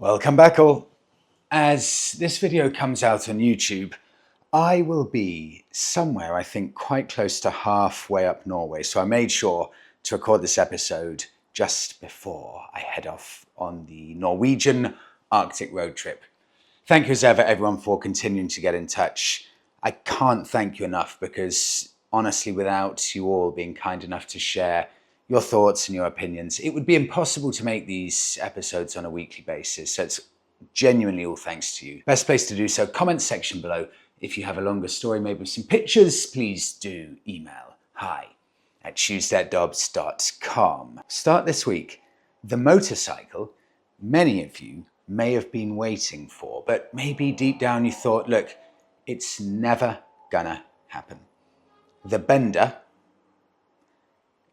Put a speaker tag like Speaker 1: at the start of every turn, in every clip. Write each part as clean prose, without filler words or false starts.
Speaker 1: Welcome back all. As this video comes out on YouTube, I will be somewhere, I think, quite close to halfway up Norway. So I made sure to record this episode just before I head off on the Norwegian Arctic road trip. Thank you as ever, everyone, for continuing to get in touch. I can't thank you enough because, honestly, without you all being kind enough to share your thoughts and your opinions, it would be impossible to make these episodes on a weekly basis. So it's genuinely all thanks to you. Best place to do so, comment section below. If you have a longer story, maybe with some pictures, please do email hi@tuesdayatdobbs.com. Start this week, the motorcycle many of you may have been waiting for, but maybe deep down you thought, look, it's never gonna happen. The Benda.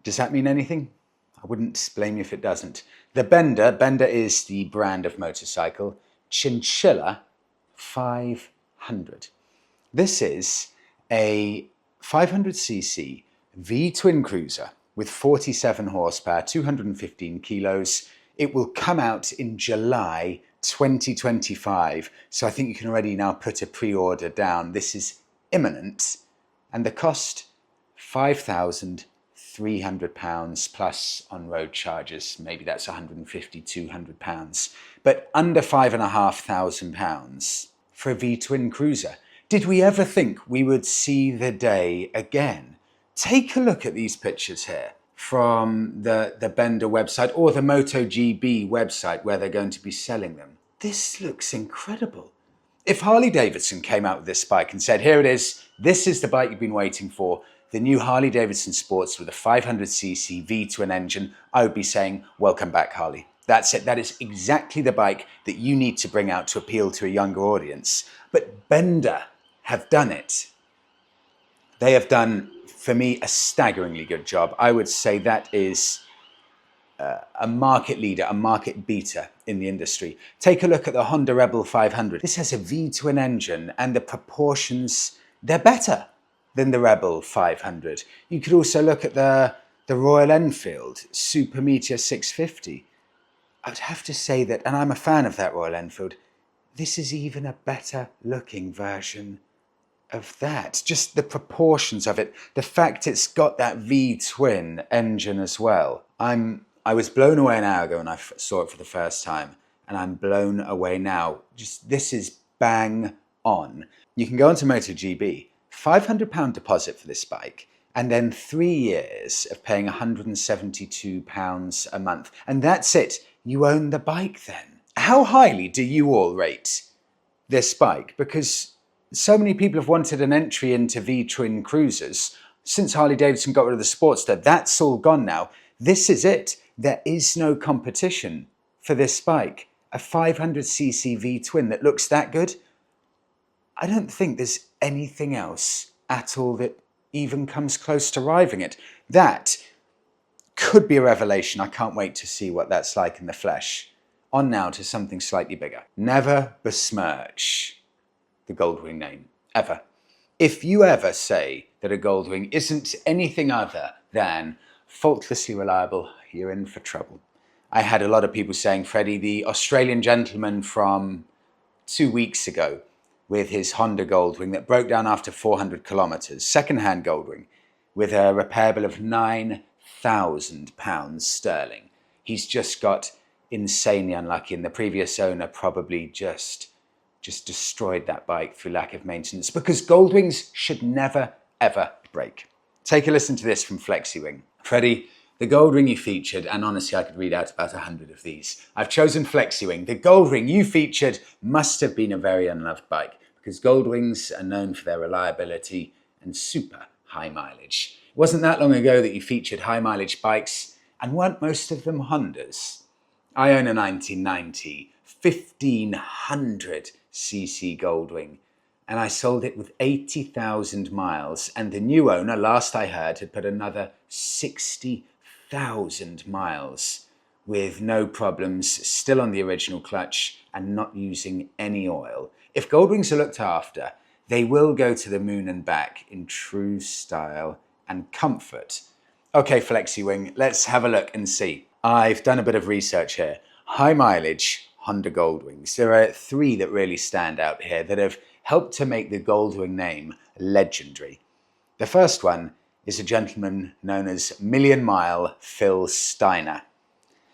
Speaker 1: Does that mean anything? I wouldn't blame you if it doesn't. The Benda is the brand of motorcycle, Chinchilla 500. This is a 500cc V-twin cruiser with 47 horsepower, 215 kilos. It will come out in July 2025. So I think you can already now put a pre-order down. This is imminent. And the cost, £5,300 plus on-road charges. Maybe that's £150, £200. But under £5,500 for a V-twin cruiser. Did we ever think we would see the day again? Take a look at these pictures here from the Benda website or the MotoGP website where they're going to be selling them. This looks incredible. If Harley-Davidson came out with this bike and said, here it is, this is the bike you've been waiting for, the new Harley-Davidson Sports with a 500cc V-twin engine, I would be saying, welcome back, Harley. That's it. That is exactly the bike that you need to bring out to appeal to a younger audience. But Benda have done it. They have done, for me, a staggeringly good job. I would say that is a market leader, a market beater in the industry. Take a look at the Honda Rebel 500. This has a V-twin engine and the proportions, they're better than the Rebel 500. You could also look at the Royal Enfield Super Meteor 650. I would have to say that, and I'm a fan of that Royal Enfield, this is even a better looking version of that. Just the proportions of it, the fact it's got that V-twin engine as well. I was blown away an hour ago when I saw it for the first time, and I'm blown away now. Just this is bang on. You can go onto MotoGP, £500 deposit for this bike, and then 3 years of paying £172 a month. And that's it. You own the bike then. How highly do you all rate this bike? Because so many people have wanted an entry into V-twin cruisers. Since Harley-Davidson got rid of the Sportster, that's all gone now. This is it. There is no competition for this bike. A 500cc V-twin that looks that good. I don't think there's anything else at all that even comes close to rivaling it. That could be a revelation. I can't wait to see what that's like in the flesh. On now to something slightly bigger. Never besmirch the Goldwing name, ever. If you ever say that a Goldwing isn't anything other than faultlessly reliable, you're in for trouble. I had a lot of people saying, Freddie, the Australian gentleman from 2 weeks ago with his Honda Goldwing that broke down after 400 kilometers, second-hand Goldwing, with a repair bill of £9,000 sterling. He's just got insanely unlucky, and the previous owner probably just destroyed that bike through lack of maintenance, because Goldwings should never, ever break. Take a listen to this from FlexiWing. Freddie, the Goldwing you featured, and honestly I could read out about 100 of these. I've chosen FlexiWing. The Goldwing you featured must have been a very unloved bike, because Goldwings are known for their reliability and super high mileage. It wasn't that long ago that you featured high mileage bikes, and weren't most of them Hondas? I own a 1990 1500cc Goldwing, and I sold it with 80,000 miles, and the new owner, last I heard, had put another 60,000 miles with no problems, still on the original clutch and not using any oil. If Goldwings are looked after, they will go to the moon and back in true style and comfort. Okay, FlexiWing, let's have a look and see. I've done a bit of research here. High mileage, Honda Goldwings. There are three that really stand out here that have helped to make the Goldwing name legendary. The first one is a gentleman known as Million Mile Phil Steiner.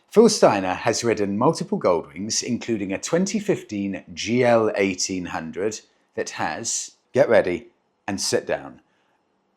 Speaker 1: Phil Steiner has ridden multiple Goldwings, including a 2015 GL 1800 that has, get ready and sit down.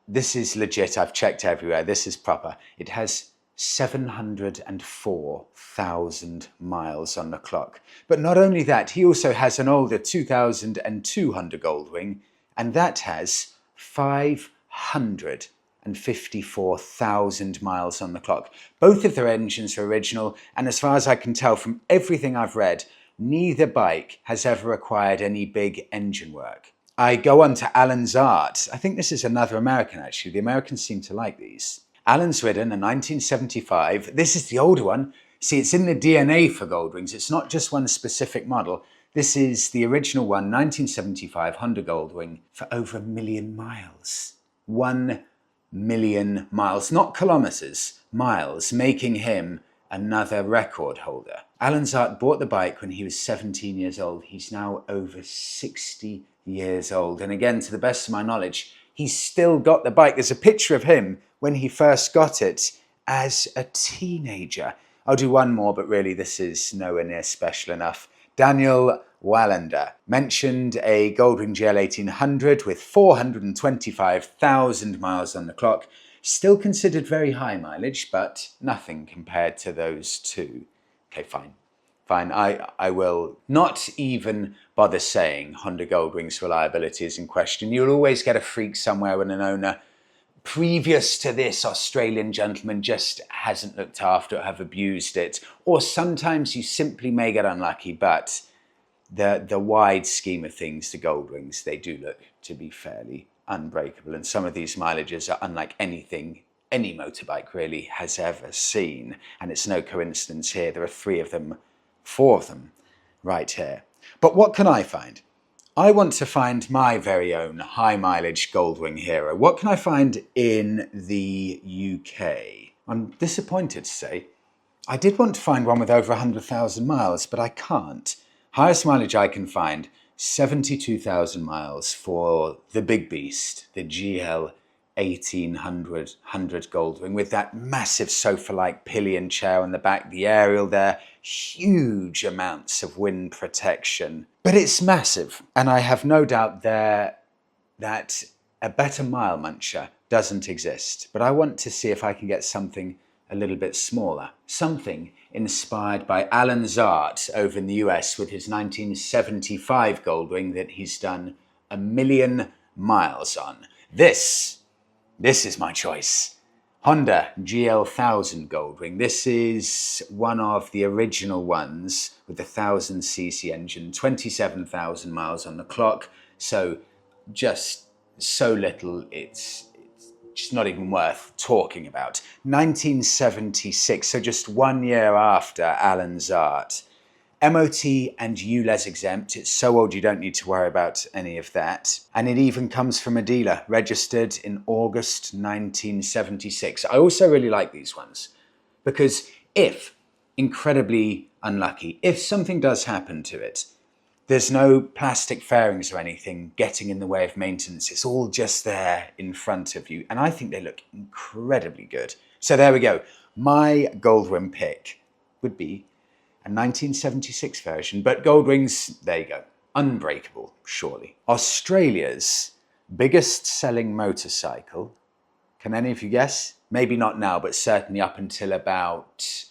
Speaker 1: This is legit, I've checked everywhere, this is proper. It has 704,000 miles on the clock. But not only that, he also has an older 2002 Honda Goldwing, and that has 554,000 miles on the clock. Both of their engines are original, and as far as I can tell from everything I've read, neither bike has ever required any big engine work. I go on to Allan Zarht. I think this is another American actually. The Americans seem to like these. Allan's ridden a 1975. This is the older one. See, it's in the DNA for Goldwings. It's not just one specific model. This is the original one, 1975 Honda Goldwing for over 1 million miles. 1 million miles, not kilometers, miles, making him another record holder. Allan Zarht bought the bike when he was 17 years old. He's now over 60 years old. And again, to the best of my knowledge, he's still got the bike. There's a picture of him when he first got it as a teenager. I'll do one more, but really this is nowhere near special enough. Daniel Wallender mentioned a Goldwing GL 1800 with 425,000 miles on the clock. Still considered very high mileage, but nothing compared to those two. Okay, fine. Fine, I will not even bother saying Honda Goldwing's reliability is in question. You'll always get a freak somewhere when an owner previous to this Australian gentleman just hasn't looked after it, have abused it, or sometimes you simply may get unlucky, but the wide scheme of things, the Goldwings, they do look to be fairly unbreakable, and some of these mileages are unlike anything any motorbike really has ever seen, and it's no coincidence here. There are four of them right here. But what can I find? I want to find my very own high mileage Goldwing hero. What can I find in the UK? I'm disappointed to say. I did want to find one with over 100,000 miles, but I can't. Highest mileage I can find, 72,000 miles for the big beast, the GL 1800 Goldwing, with that massive sofa-like pillion chair on the back, the aerial there, huge amounts of wind protection. But it's massive, and I have no doubt there that a better mile muncher doesn't exist. But I want to see if I can get something a little bit smaller. Something inspired by Allan Zarht over in the US with his 1975 Goldwing that he's done 1 million miles on. This is my choice. Honda GL 1000 Goldwing. This is one of the original ones with the 1000cc engine, 27,000 miles on the clock. So just so little, it's just not even worth talking about. 1976, so just 1 year after Allan Zarht. MOT and ULEZ exempt. It's so old you don't need to worry about any of that. And it even comes from a dealer, registered in August 1976. I also really like these ones because if, incredibly unlucky, if something does happen to it, there's no plastic fairings or anything getting in the way of maintenance. It's all just there in front of you. And I think they look incredibly good. So there we go. My Goldwing pick would be a 1976 version, but Goldwings, there you go. Unbreakable, surely. Australia's biggest selling motorcycle. Can any of you guess? Maybe not now, but certainly up until about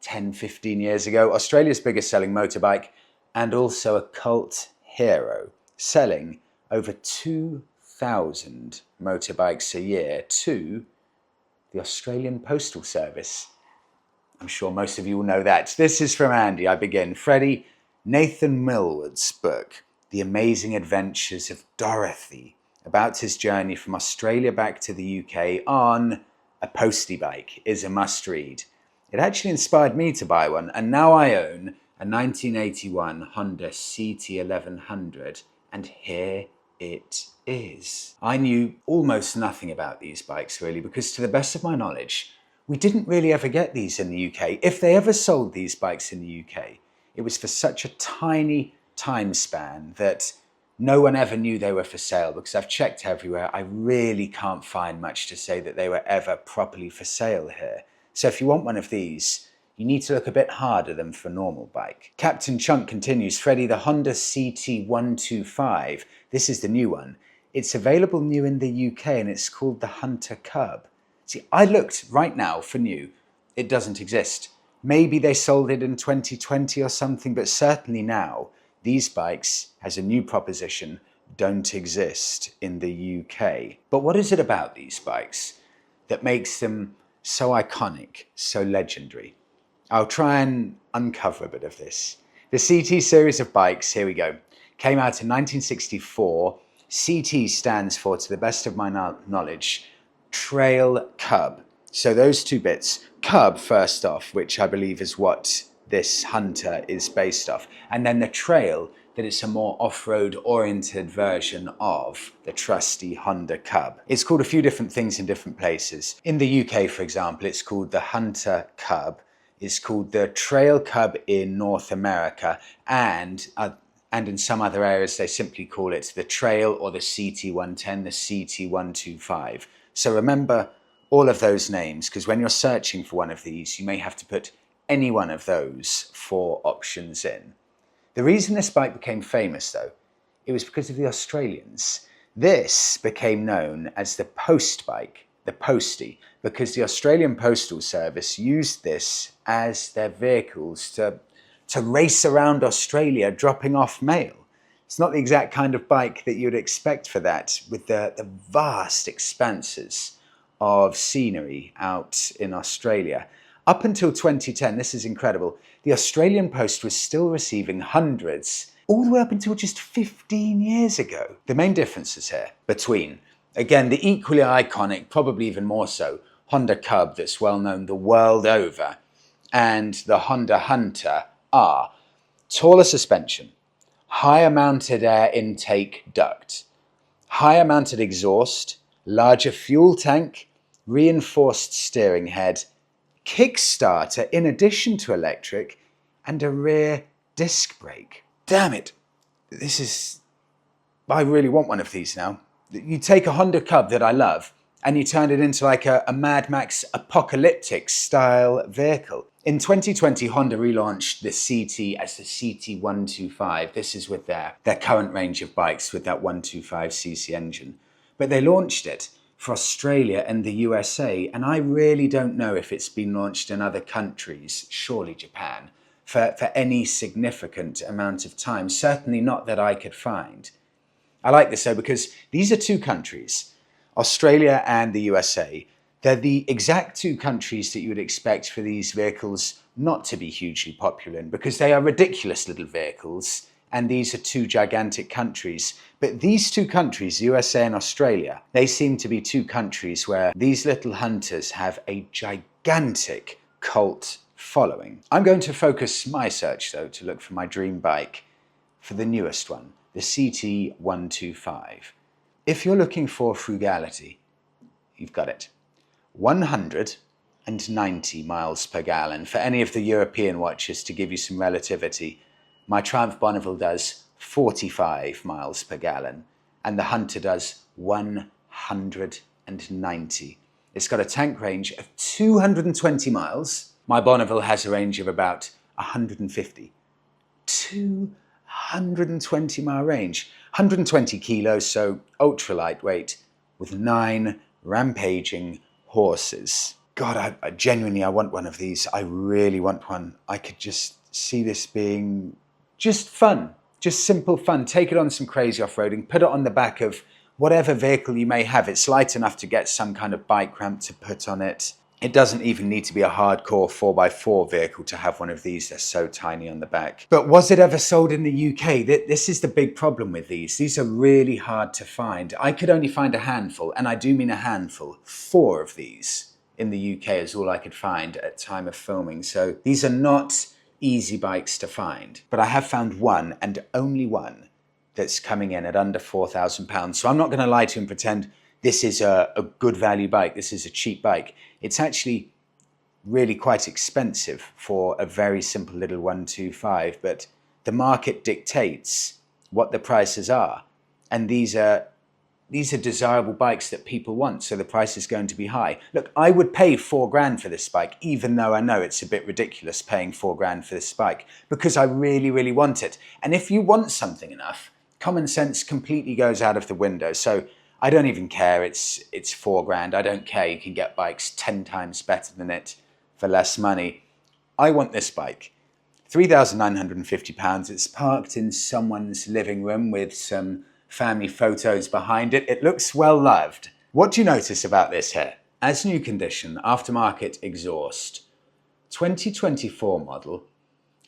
Speaker 1: 10, 15 years ago. Australia's biggest selling motorbike, and also a cult hero, selling over 2,000 motorbikes a year to the Australian Postal Service. I'm sure most of you will know that. This is from Andy. I begin. Freddie, Nathan Millward's book, The Amazing Adventures of Dorothy, about his journey from Australia back to the UK on a postie bike, is a must-read. It actually inspired me to buy one, and now I own a 1981 Honda CT1100, and here it is. I knew almost nothing about these bikes, really, because to the best of my knowledge, we didn't really ever get these in the UK. If they ever sold these bikes in the UK, it was for such a tiny time span that no one ever knew they were for sale, because I've checked everywhere. I really can't find much to say that they were ever properly for sale here. So if you want one of these, you need to look a bit harder than for a normal bike. Captain Chunk continues, Freddie, the Honda CT125, this is the new one. It's available new in the UK and it's called the Hunter Cub. See, I looked right now for new. It doesn't exist. Maybe they sold it in 2020 or something, but certainly now, these bikes, as a new proposition, don't exist in the UK. But what is it about these bikes that makes them so iconic, so legendary? I'll try and uncover a bit of this. The CT series of bikes, here we go, came out in 1964. CT stands for, to the best of my knowledge, Trail Cub. So those two bits, Cub first off, which I believe is what this Hunter is based off, and then the Trail, that it's a more off-road oriented version of the trusty Honda Cub. It's called a few different things in different places. In the UK, for example, it's called the Hunter Cub. It's called the Trail Cub in North America, and in some other areas they simply call it the Trail or the CT110, the CT125. So remember all of those names, because when you're searching for one of these, you may have to put any one of those 4 options in. The reason this bike became famous, though, it was because of the Australians. This became known as the post bike, the postie, because the Australian Postal Service used this as their vehicles to race around Australia dropping off mail. It's not the exact kind of bike that you'd expect for that, with the vast expanses of scenery out in Australia. Up until 2010, this is incredible, the Australian Post was still receiving hundreds, all the way up until just 15 years ago. The main differences here between, again, the equally iconic, probably even more so, Honda Cub that's well known the world over, and the Honda Hunter are taller suspension, higher mounted air intake duct, higher mounted exhaust, larger fuel tank, reinforced steering head, Kickstarter in addition to electric, and a rear disc brake. Damn it, I really want one of these now. You take a Honda Cub that I love and you turn it into like a Mad Max apocalyptic style vehicle. In 2020, Honda relaunched the CT as the CT125. This is with their current range of bikes with that 125cc engine. But they launched it for Australia and the USA, and I really don't know if it's been launched in other countries, surely Japan, for any significant amount of time. Certainly not that I could find. I like this though, because these are two countries, Australia and the USA. They're the exact two countries that you would expect for these vehicles not to be hugely popular in, because they are ridiculous little vehicles, and these are two gigantic countries. But these two countries, USA and Australia, they seem to be two countries where these little Hunters have a gigantic cult following. I'm going to focus my search, though, to look for my dream bike for the newest one, the CT125. If you're looking for frugality, you've got it. 190 miles per gallon. For any of the European watches, to give you some relativity, my Triumph Bonneville does 45 miles per gallon, and the Hunter does 190. It's got a tank range of 220 miles. My Bonneville has a range of about 150. 220 mile range. 120 kilos, so ultra lightweight, with 9 rampaging horses. God, I genuinely want one of these. I really want one. I could just see this being just fun, just simple fun. Take it on some crazy off-roading, put it on the back of whatever vehicle you may have. It's light enough to get some kind of bike ramp to put on it. It doesn't even need to be a hardcore 4x4 vehicle to have one of these. They're so tiny on the back. But was it ever sold in the UK? This is the big problem with these. These are really hard to find. I could only find a handful, and I do mean a handful. 4 of these in the UK is all I could find at time of filming. So these are not easy bikes to find. But I have found one, and only one, that's coming in at under £4,000. So I'm not going to lie to you and pretend this is a good value bike, this is a cheap bike. It's actually really quite expensive for a very simple little 125, but the market dictates what the prices are. And these are desirable bikes that people want, so the price is going to be high. Look, I would pay $4,000 for this bike, even though I know it's a bit ridiculous paying $4,000 for this bike, because I really, really want it. And if you want something enough, common sense completely goes out of the window. So I don't even care it's $4,000. I don't care, you can get bikes 10 times better than it for less money. I want this bike. £3,950. It's parked in someone's living room with some family photos behind it. It looks well loved. What do you notice about this here? As new condition, aftermarket exhaust, 2024 model,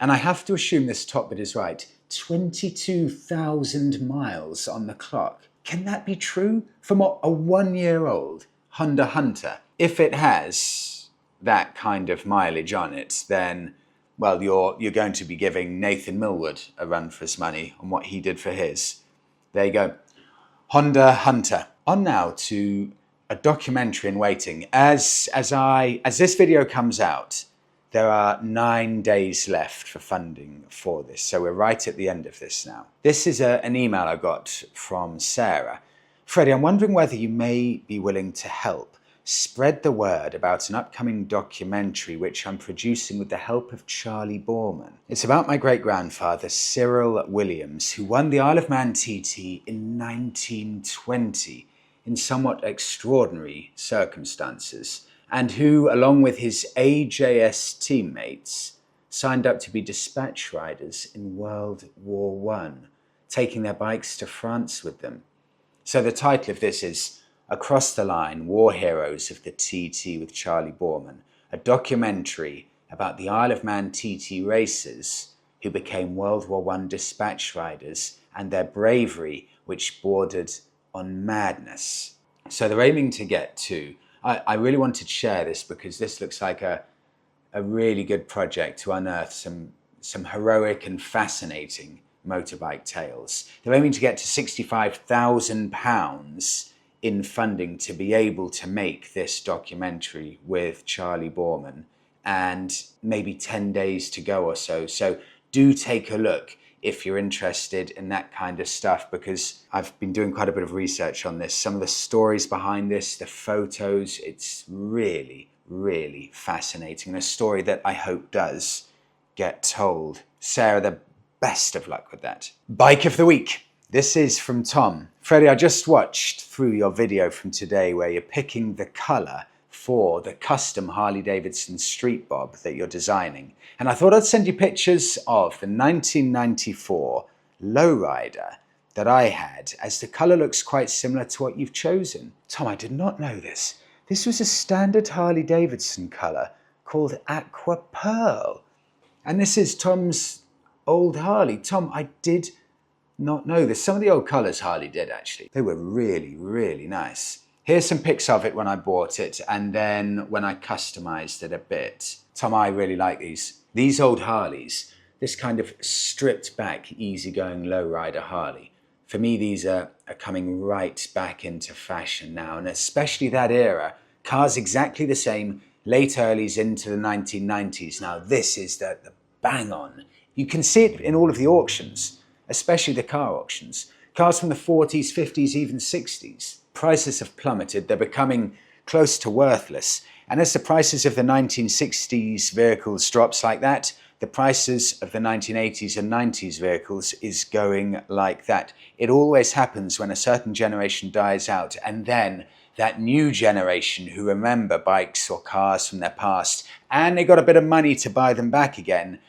Speaker 1: and I have to assume this top bit is right, 22,000 miles on the clock. Can that be true from a 1-year-old Honda Hunter? If it has that kind of mileage on it, then, well, you're going to be giving Nathan Millwood a run for his money on what he did for his. There you go. Honda Hunter. On now to a documentary in waiting. As this video comes out, there are 9 days left for funding for this. So we're right at the end of this now. This is an email I got from Sarah. Freddie, I'm wondering whether you may be willing to help spread the word about an upcoming documentary which I'm producing with the help of Charley Boorman. It's about my great-grandfather, Cyril Williams, who won the Isle of Man TT in 1920 in somewhat extraordinary circumstances, and who, along with his AJS teammates, signed up to be dispatch riders in World War I, taking their bikes to France with them. So the title of this is Across the Line, War Heroes of the TT with Charley Boorman, a documentary about the Isle of Man TT racers who became World War I dispatch riders and their bravery which bordered on madness. So they're aiming to get to, I really wanted to share this because this looks like a really good project to unearth some heroic and fascinating motorbike tales. They're aiming to get to £65,000 in funding to be able to make this documentary with Charley Boorman, and maybe 10 days to go or so. So do take a look if you're interested in that kind of stuff, because I've been doing quite a bit of research on this. Some of the stories behind this, the photos, it's really, really fascinating, and a story that I hope does get told. Sarah, the best of luck with that. Bike of the week. This is from Tom. Freddie, I just watched through your video from today where you're picking the colour for the custom Harley-Davidson Street Bob that you're designing. And I thought I'd send you pictures of the 1994 lowrider that I had, as the colour looks quite similar to what you've chosen. Tom, I did not know this. This was a standard Harley-Davidson colour called Aqua Pearl. And this is Tom's old Harley. Tom, I did not know this. Some of the old colours Harley did, actually. They were really, really nice. Here's some pics of it when I bought it, and then when I customised it a bit. Tom, I really like these. These old Harleys, this kind of stripped back, easygoing lowrider Harley. For me, these are coming right back into fashion now, and especially that era. Cars exactly the same, late earlies into the 1990s. Now, this is the bang on. You can see it in all of the auctions, especially the car auctions. Cars from the 40s, 50s, even 60s. Prices have plummeted. They're becoming close to worthless. And as the prices of the 1960s vehicles drops like that, the prices of the 1980s and 90s vehicles is going like that. It always happens when a certain generation dies out, and then that new generation who remember bikes or cars from their past, and they got a bit of money to buy them back again,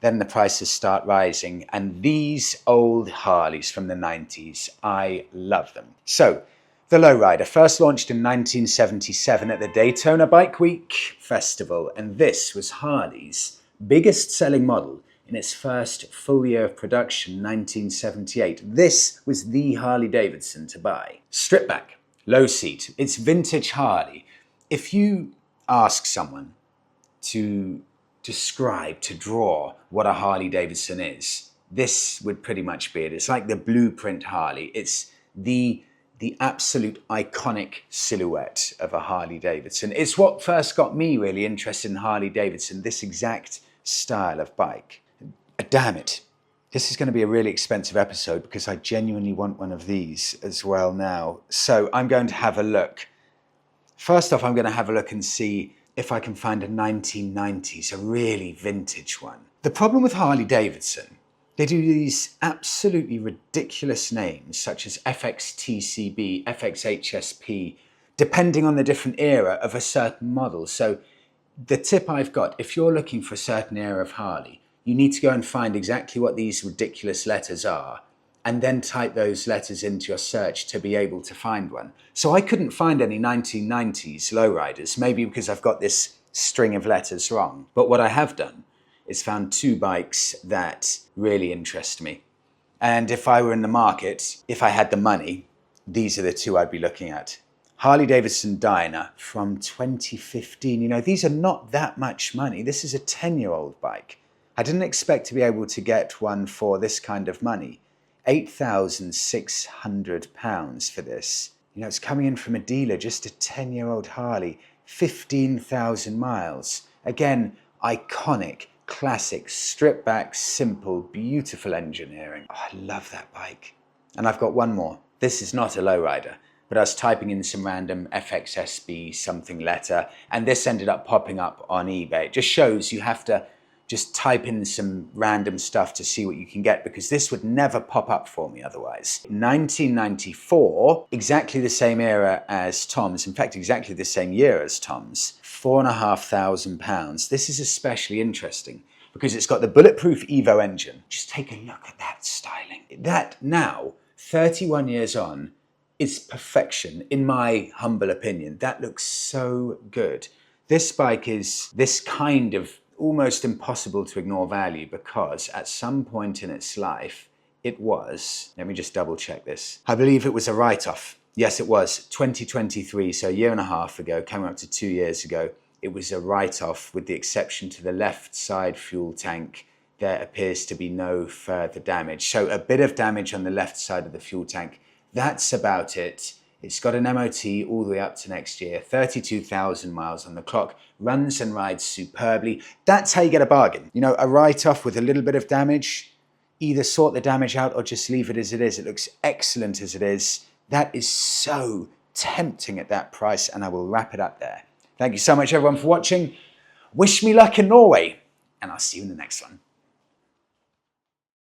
Speaker 1: then the prices start rising. And these old Harleys from the 90s, I love them. So, the lowrider, first launched in 1977 at the Daytona Bike Week Festival, and this was Harley's biggest selling model in its first full year of production, 1978. This was the Harley-Davidson to buy. Strip back, low seat, it's vintage Harley. If you ask someone to describe, to draw what a Harley-Davidson is, this would pretty much be it. It's like the blueprint Harley. It's the the absolute iconic silhouette of a Harley-Davidson. It's what first got me really interested in Harley-Davidson, this exact style of bike. Damn it. This is going to be a really expensive episode because I genuinely want one of these as well now. So I'm going to have a look. First off, I'm going to have a look and see if I can find a 1990s, a really vintage one. The problem with Harley-Davidson, they do these absolutely ridiculous names such as FXTCB, FXHSP, depending on the different era of a certain model. So the tip I've got, if you're looking for a certain era of Harley, you need to go and find exactly what these ridiculous letters are and then type those letters into your search to be able to find one. So I couldn't find any 1990s lowriders, maybe because I've got this string of letters wrong. But what I have done is found two bikes that really interest me. And if I were in the market, if I had the money, these are the two I'd be looking at. Harley-Davidson Steiner from 2015. You know, these are not that much money. This is a 10-year-old bike. I didn't expect to be able to get one for this kind of money. £8,600 for this. You know, it's coming in from a dealer, just a 10-year-old Harley, 15,000 miles. Again, iconic, classic, stripped back, simple, beautiful engineering. Oh, I love that bike. And I've got one more. This is not a lowrider, but I was typing in some random FXSB something letter, and this ended up popping up on eBay. It just shows you have to just type in some random stuff to see what you can get, because this would never pop up for me otherwise. 1994, exactly the same era as Tom's, in fact, exactly the same year as Tom's, £4,500. This is especially interesting because it's got the bulletproof Evo engine. Just take a look at that styling. That now, 31 years on, is perfection, in my humble opinion. That looks so good. This bike is this kind of almost impossible to ignore value because at some point in its life, it was, let me just double check this. I believe it was a write-off. Yes, it was 2023, so a year and a half ago, coming up to 2 years ago, it was a write-off with the exception to the left side fuel tank. There appears to be no further damage. So a bit of damage on the left side of the fuel tank. That's about it. It's got an MOT all the way up to next year, 32,000 miles on the clock, runs and rides superbly. That's how you get a bargain. You know, a write-off with a little bit of damage, either sort the damage out or just leave it as it is. It looks excellent as it is. That is so tempting at that price, and I will wrap it up there. Thank you so much, everyone, for watching. Wish me luck in Norway, and I'll see you in the next one.